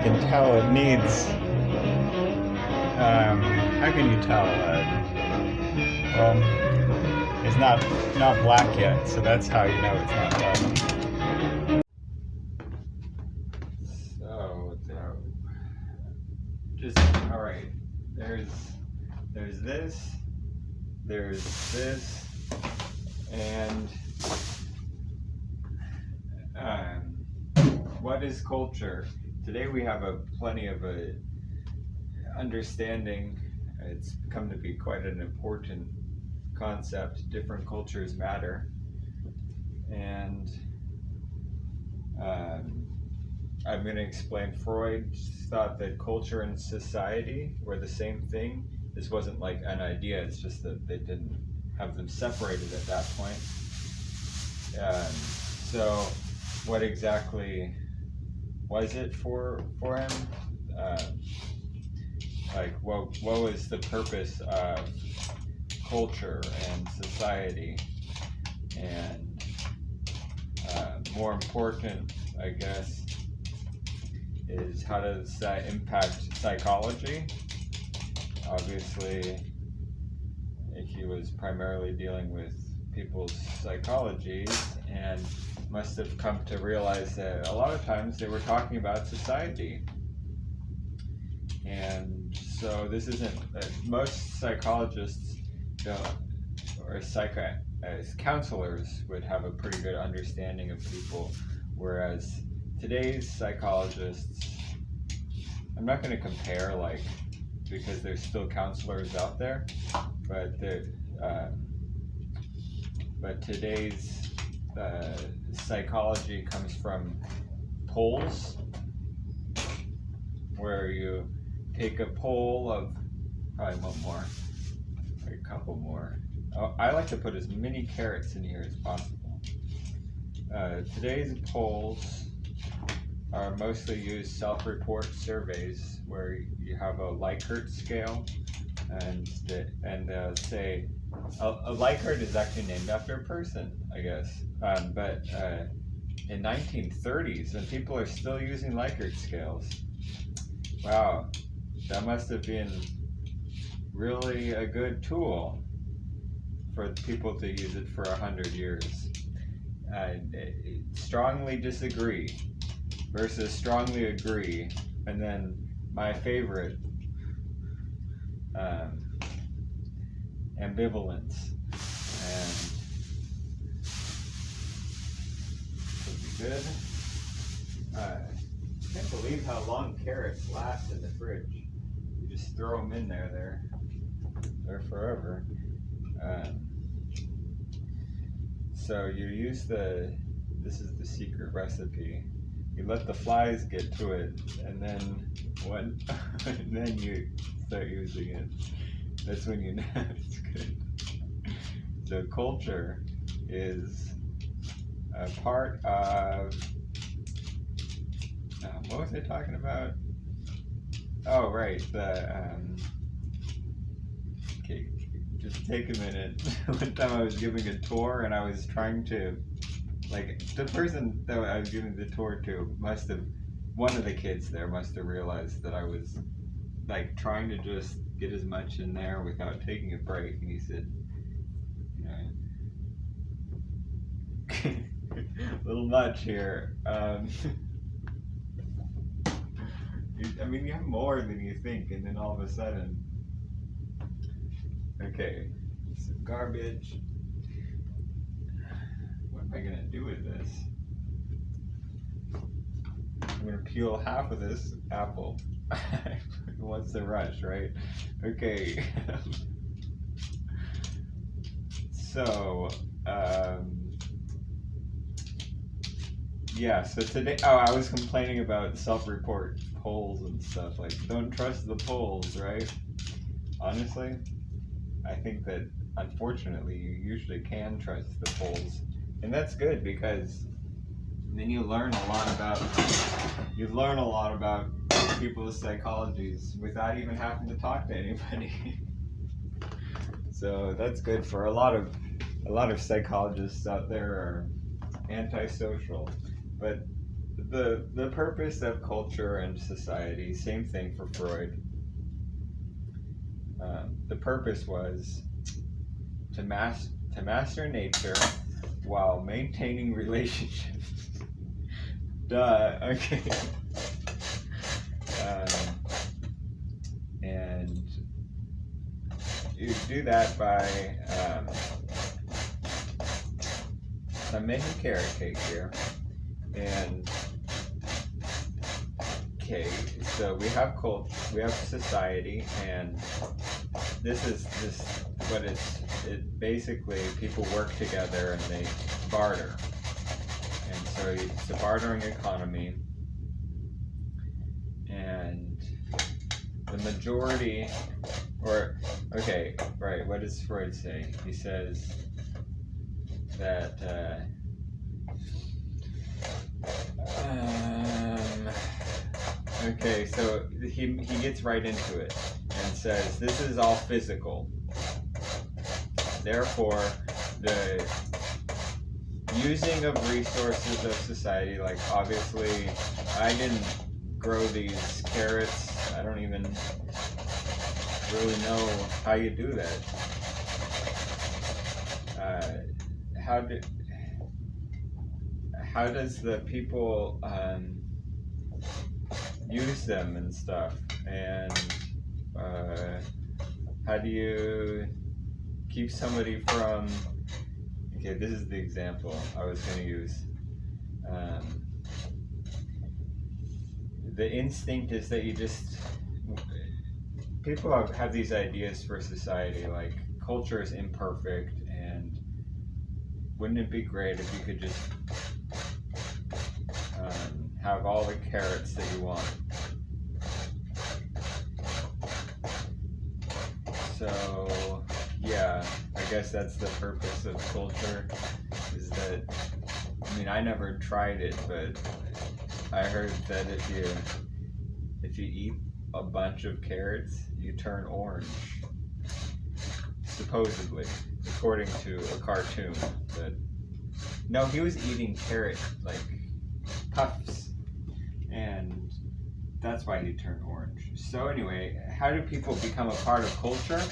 can tell it needs. How can you tell? Well, it's not black yet, so that's how you know it's not done. So just all right. There's this, and what is culture? Today we have plenty of a understanding. It's come to be quite an important concept. Different cultures matter, and I'm going to explain. Freud thought that culture and society were the same thing. This wasn't like an idea, it's just that they didn't have them separated at that point. So what exactly was it for him? What was the purpose of culture and society? And more important, I guess, is how does that impact psychology? Obviously, he was primarily dealing with people's psychologies and must have come to realize that a lot of times they were talking about society. And so this isn't, most psychologists don't, or as counselors would have a pretty good understanding of people, whereas today's psychologists, I'm not going to compare, because there's still counselors out there, but today's psychology comes from polls, where you take a poll of probably one more, a couple more. I like to put as many carrots in here as possible. Today's polls are mostly used self-report surveys where you have a Likert scale, and say a Likert is actually named after a person, I guess. But in 1930s, and people are still using Likert scales. Wow, that must have been really a good tool for people to use it for 100 years. Strongly disagree versus strongly agree, and then my favorite, ambivalence, and would be good. I can't believe how long carrots last in the fridge. You just throw them in there, they're forever. So you use this is the secret recipe. You let the flies get to it, and then and then you start using it. That's when you know it's good. So culture is a part of, what was I talking about? Oh, right, okay, just take a minute. One time I was giving a tour and I was trying to, the person that I was giving the tour to one of the kids there must have realized that I was trying to just get as much in there without taking a break, and he said, a little much here. You have more than you think, and then all of a sudden, okay, some garbage. What am I gonna do with this? I'm gonna peel half of this apple. What's the rush, right? Okay. So, yeah, so today, I was complaining about self-report polls and stuff, don't trust the polls, right? Honestly, I think that unfortunately you usually can trust the polls, and that's good, because then you learn a lot about people's psychologies without even having to talk to anybody. So that's good for a lot of psychologists out there are antisocial. But the purpose of culture and society, same thing for Freud. The purpose was to master nature while maintaining relationships. Duh. Okay. And you do that by I'm making carrot cake here, and okay, so we have society, and this is what it basically, people work together and they barter, and so it's a bartering economy, and the majority, or okay, right, what does Freud say? He says that okay, so he gets right into it and says this is all physical. Therefore, the using of resources of society, like obviously I didn't grow these carrots. I don't even really know how you do that. How does the people use them and stuff, and how do you keep somebody from, okay, this is the example I was going to use. The instinct is that people have these ideas for society, like culture is imperfect, and wouldn't it be great if you could just have all the carrots that you want? So yeah, I guess that's the purpose of culture, is that, I mean, I never tried it, but I heard that if you eat a bunch of carrots, you turn orange. Supposedly, according to a cartoon. But no, he was eating carrot like puffs, and that's why he turned orange. So anyway, how do people become a part of culture?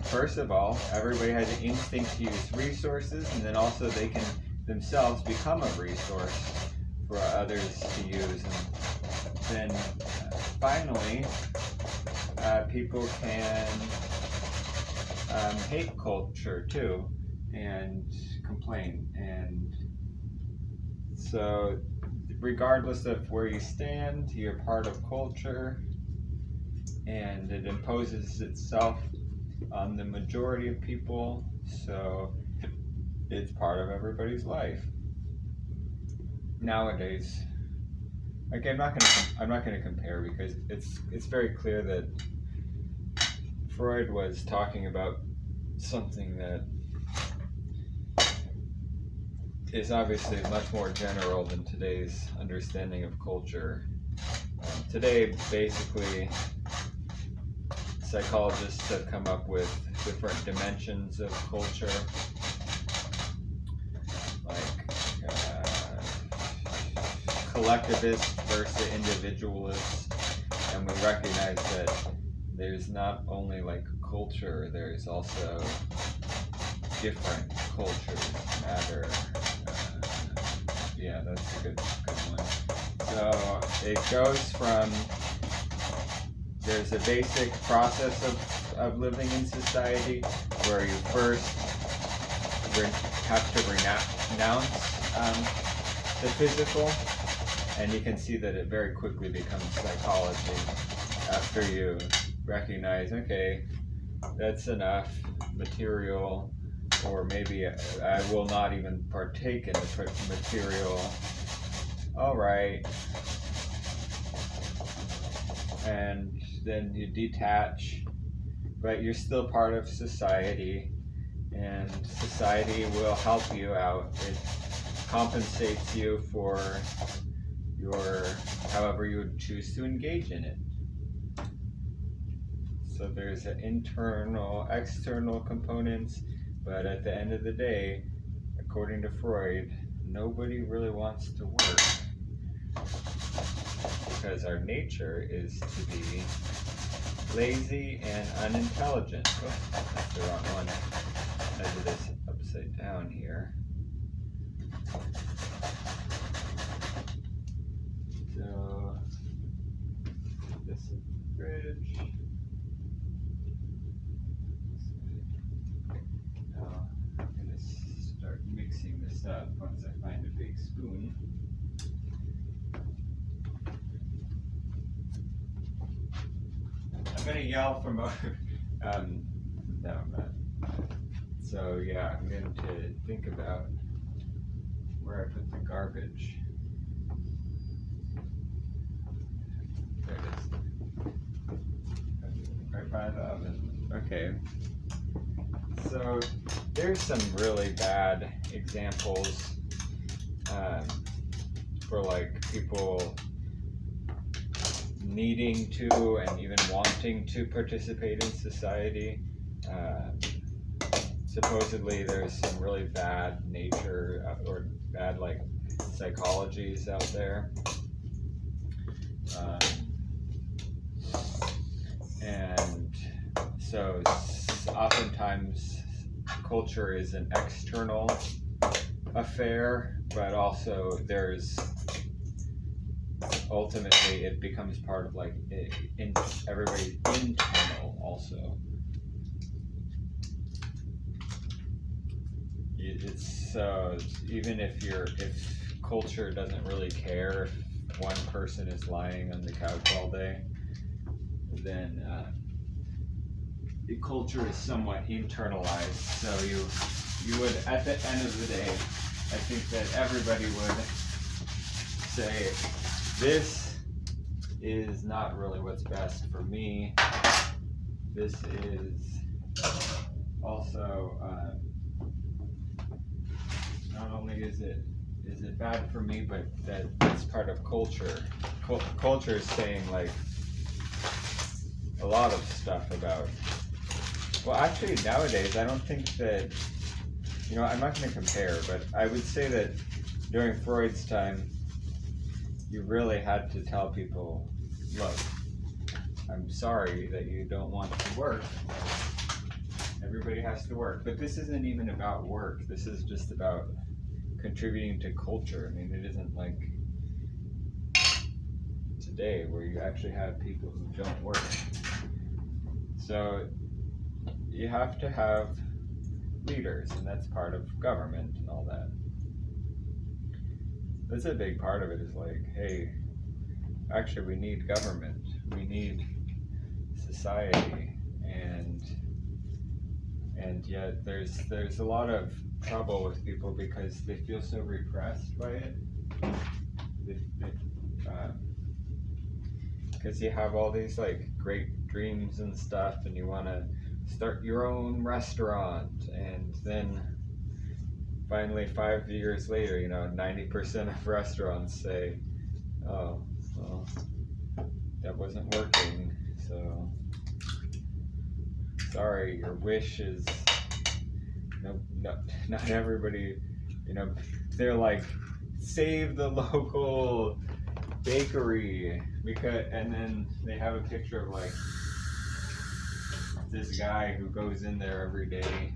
First of all, everybody has an instinct to use resources, and then also they can themselves become a resource for others to use. And then finally, people can hate culture too and complain. And so regardless of where you stand, you're part of culture, and it imposes itself on the majority of people, so it's part of everybody's life. Nowadays, okay, I'm not gonna compare, because it's very clear that Freud was talking about something that is obviously much more general than today's understanding of culture. Today, basically, psychologists have come up with different dimensions of culture, like collectivist versus individualist, and we recognize that there's not only like culture, there's also different cultures matter. Yeah, that's a good one. So it goes from, there's a basic process of living in society where you first have to renounce the physical, and you can see that it very quickly becomes psychology after you recognize, okay, that's enough material, or maybe I will not even partake in the material. All right. And then you detach, but you're still part of society, and society will help you out. It compensates you for however you would choose to engage in it. So there's an internal, external components, but at the end of the day, according to Freud, nobody really wants to work because our nature is to be lazy and unintelligent. Oh, that's the wrong one. I did this upside down here. So this is the bridge. Now I'm going to start mixing this up once I find a big spoon. I'm going to yell from over. No, I'm not. So yeah, I'm going to think about where I put the garbage. There it is. Right by the oven. Okay. So there's some really bad examples for like people needing to and even wanting to participate in society. Supposedly there's some really bad nature or bad like psychologies out there. And so oftentimes culture is an external affair, but also there's ultimately it becomes part of like everybody's internal also. It's even if culture doesn't really care if one person is lying on the couch all day, then the culture is somewhat internalized. So you would, at the end of the day, I think that everybody would say, this is not really what's best for me. This is also not only is it bad for me, but that it's part of culture. Culture is saying like a lot of stuff about. Well, actually, nowadays I don't think that. I'm not going to compare, but I would say that during Freud's time, you really had to tell people, look, I'm sorry that you don't want to work. Everybody has to work, but this isn't even about work. This is just about contributing to culture. I mean, it isn't like today where you actually have people who don't work. So you have to have leaders, and that's part of government and all that. That's a big part of it is like, hey, actually we need government, we need society, and yet there's a lot of trouble with people because they feel so repressed by it. Because you have all these like great dreams and stuff, and you want to start your own restaurant, and then finally 5 years later, 90% of restaurants say, oh, well, that wasn't working, so sorry, your wish is, not everybody, they're like, save the local bakery, and then they have a picture of like this guy who goes in there every day.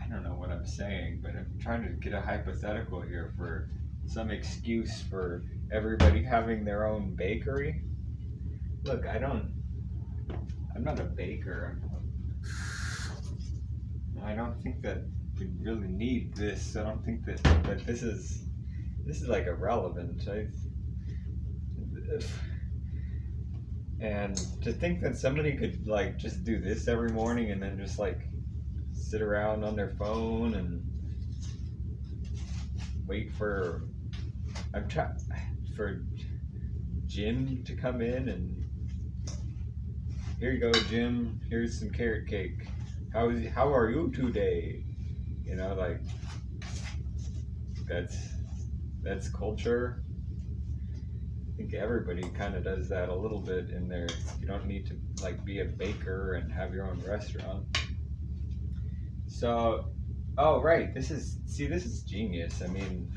I don't know what I'm saying, but I'm trying to get a hypothetical here for some excuse for everybody having their own bakery. Look, I'm not a baker. I don't think that we really need this. I don't think that this is like irrelevant. And to think that somebody could like just do this every morning and then just like sit around on their phone and wait for Jim to come in and here you go, Jim, here's some carrot cake. How are you today? Like that's culture. I think everybody kind of does that a little bit in there. You don't need to like be a baker and have your own restaurant. So Oh, right. This is genius. I mean,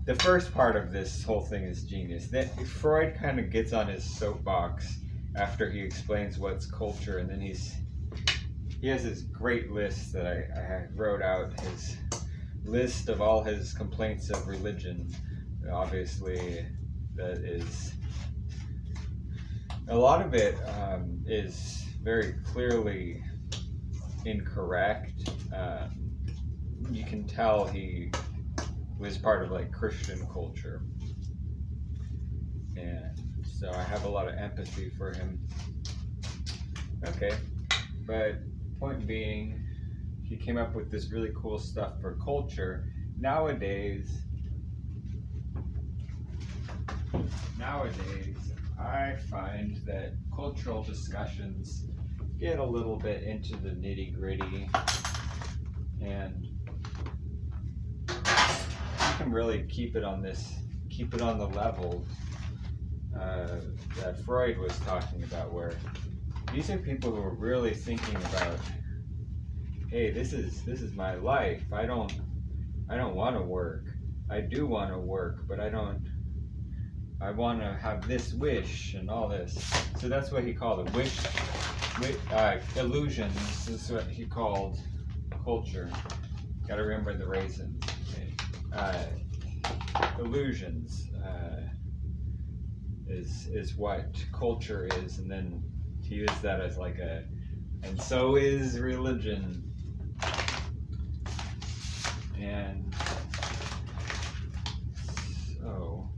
the first part of this whole thing is genius. That Freud kind of gets on his soapbox after he explains what's culture, and then he has this great list that I wrote out, his list of all his complaints of religion. Obviously, that is a lot of it is very clearly incorrect. You can tell he was part of like Christian culture, and so I have a lot of empathy for him. Okay, but point being, he came up with this really cool stuff for culture. Nowadays, I find that cultural discussions get a little bit into the nitty-gritty, and you can really keep it on the level that Freud was talking about, where these are people who are really thinking about, hey, this is my life. I don't want to work. I do want to work, but I want to have this wish and all this. So that's what he called it. Illusions is what he called culture. Got to remember the raisins. Illusions is what culture is, and then to use that as like and so is religion. And so,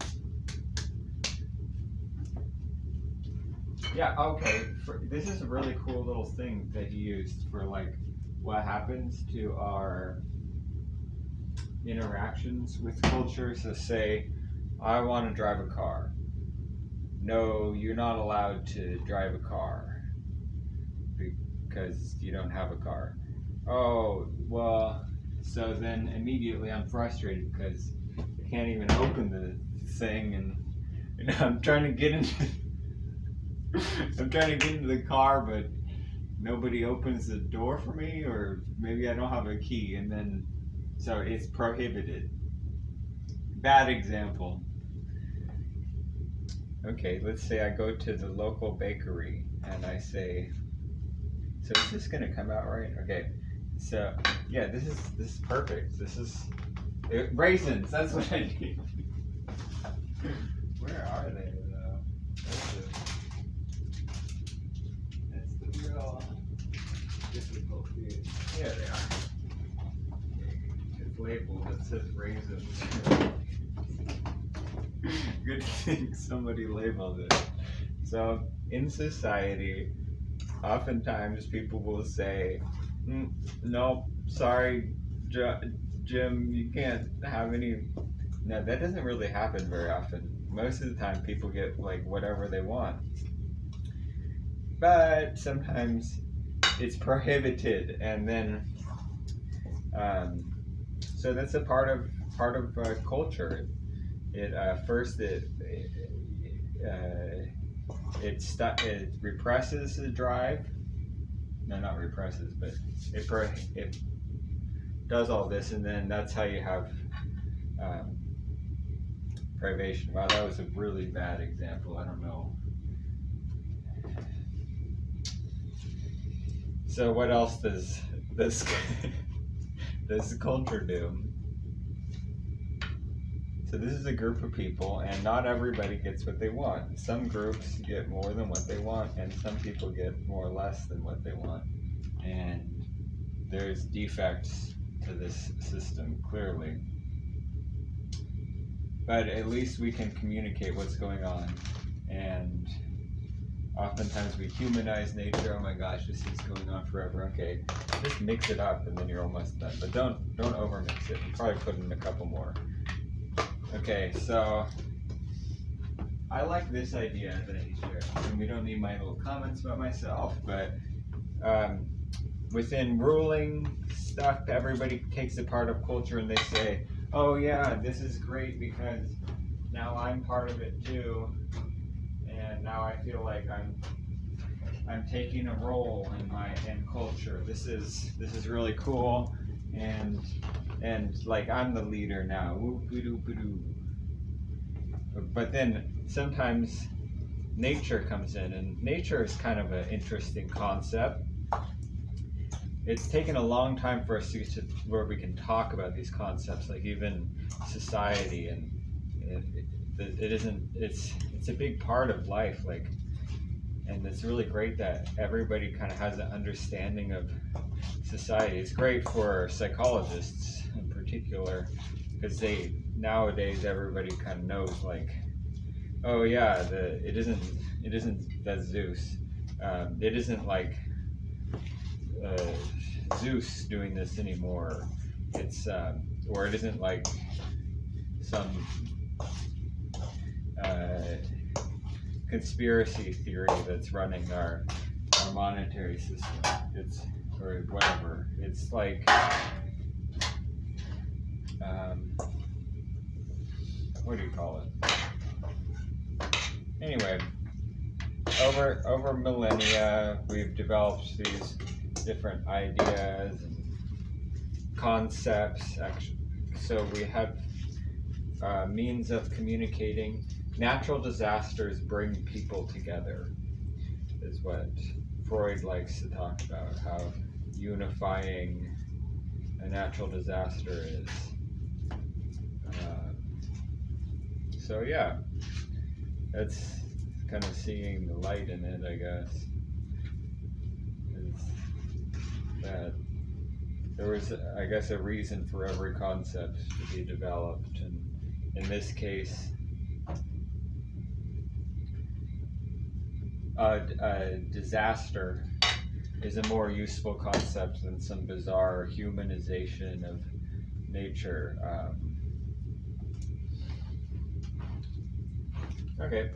yeah, okay. This is a really cool little thing that he used for like what happens to our interactions with culture. So say, I want to drive a car. No, you're not allowed to drive a car because you don't have a car. Oh, well, so then immediately I'm frustrated because I can't even open the thing, and I'm trying to get into the car, but nobody opens the door for me, or maybe I don't have a key, and then so it's prohibited. Bad example. Okay, let's say I go to the local bakery and I say, so is this gonna come out right? Okay, so yeah, this is perfect. This is raisins. That's what I need. Where are they though? That's the real difficulty. Here they are. It's labeled. It says raisins. Good thing somebody labeled it. So in society, oftentimes people will say, "No, sorry, Jim, you can't have any." No, that doesn't really happen very often. Most of the time, people get like whatever they want, but sometimes it's prohibited, and then so that's a part of culture. It first it represses the drive. No, not represses, but it does all this, and then that's how you have privation. Wow, that was a really bad example. I don't know. So what else does this culture do? So this is a group of people, and not everybody gets what they want. Some groups get more than what they want, and some people get more or less than what they want. And there's defects to this system, clearly. But at least we can communicate what's going on. And oftentimes we humanize nature. Oh my gosh, this is going on forever. Okay, just mix it up, and then you're almost done. But don't overmix it. You probably put in a couple more. Okay, so I like this idea that he shared, and we don't need my little comments about myself, but within ruling stuff, everybody takes a part of culture and they say, oh yeah, this is great because now I'm part of it too, and now I feel like I'm taking a role in culture. This is really cool, and like I'm the leader now. Woo-ba-doo-ba-doo. But then sometimes nature comes in, and nature is kind of an interesting concept. It's taken a long time for us to where we can talk about these concepts, like even society, and it isn't. It's a big part of life, like, and it's really great that everybody kind of has an understanding of society. It's great for psychologists in particular, because nowadays everybody kind of knows, like, oh yeah, it isn't that Zeus. It isn't like Zeus doing this anymore. It's or it isn't like some conspiracy theory that's running our monetary system. It's or whatever. It's like what do you call it? Anyway, over millennia, we've developed these different ideas and concepts. Actually, so we have means of communicating. Natural disasters bring people together, is what Freud likes to talk about. How unifying a natural disaster is. So yeah, that's kind of seeing the light in it, I guess. Is that there was, I guess, a reason for every concept to be developed, and in this case, a disaster is a more useful concept than some bizarre humanization of nature. Okay.